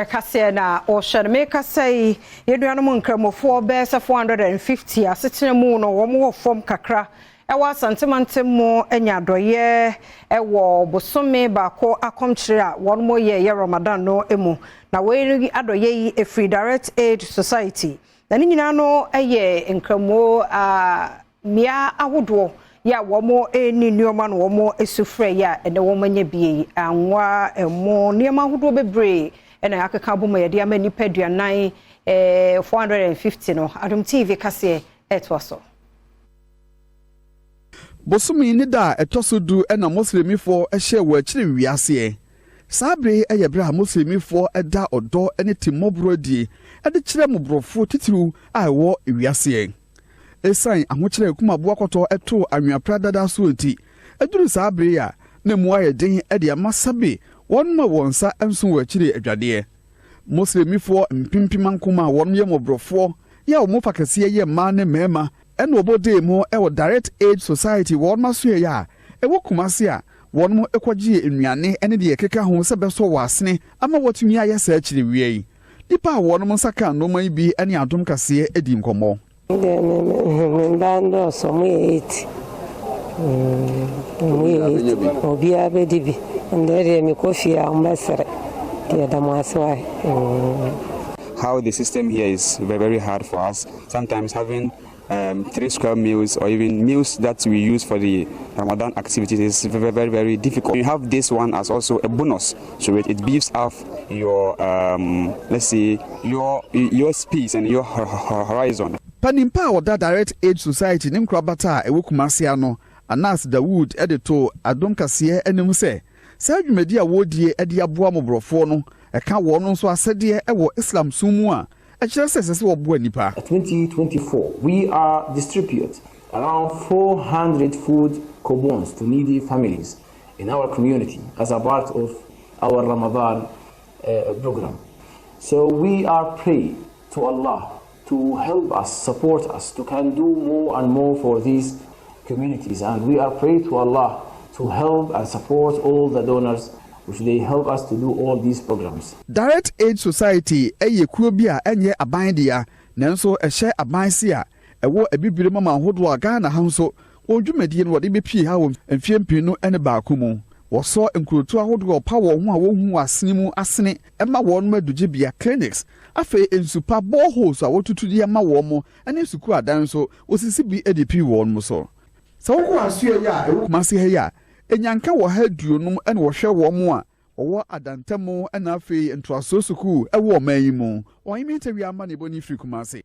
Kasee na Ocean make say yeduanom nkramofo be 450 asetena mu no wo mo fom kakra ewa Asante mu enyadoye ewo bosome baako akomkyere a won mo ye Ramadan no emu na we adoye yi Free Direct Aid Society na ni nyina no eye nkramo mia awodo ya womo eni nioma no womo esufre ya ene womanya bie anwa emo nioma awodo bebre ena akeka bomo ye dia mani paduanan 450 no Adom TV Kasee etwaso Bosumi ni da etosudu ena muslimifo ehye wo akire wiase sabre eye bra muslimifo eda odo ene timobrodi ede kire mubrofo titiru a wo wiase esan ahokyere kumabo akoto eto anwapra dada so enti eduru sabre ya na mu ayedin ede amasabe won ma wonsa enso wo akire adwade muslimifo mpimpimankoma won ye mubrofo ya wo mufakase ye ma ne mema eno obode mu ewo Direct Aid Society won maso ya ewo kumase a won mu ekwagie enuane ene de ekeka ho se beso wasene ama wotumi aye sa akire wiei dipa won mu saka no man bi ene Adom Kasee edi nkomo bando so mu 8 obi abedibi ndere mi kofi a mbasere dia damaswa. How the system here is very hard for us. Sometimes having 3 square meals or even meals that we use for the Ramadan activities is very difficult. You have this one as also a bonus, so it beefs up your let's say your space and your horizon. Panimpa oda Direct Aid Society nimkrabata ewo kumase ano Anas Dawood edito Adom Kasee enim se adwumadi a wodie ede aboa mobrofo no eka wo no so asede ewo Islam sumu a 2024, we are distribute around 400 food coupons to needy families in our community as a part of our Ramadan program. So we are praying to Allah to help us, support us, to can do more and more for these communities. And we are praying to Allah to help and support all the donors which they help us to do all these programs. Direct Aid Society eye kuo bi a enye aban dia nanso ehye aban se a ewo ebibire mama hodo aga na hanso odwumadi no wode bepie ha wo mfiempin no ene baako mu woso enkurotu ahodo pa wo ho a wo hu asene mu asene ema won madugye bia clinics afa ensupa boreholes a wotutudi ema wo mo ene suku adan so osisi bi edipi won mo so so wo asue ya ewo kumase ha ya enyanka wo ha duonum ene wo hwe wo mo a wo adantamo ena afi ntoaso suku ewo man yi mu oyimi tawi ama ne boni firi kumase.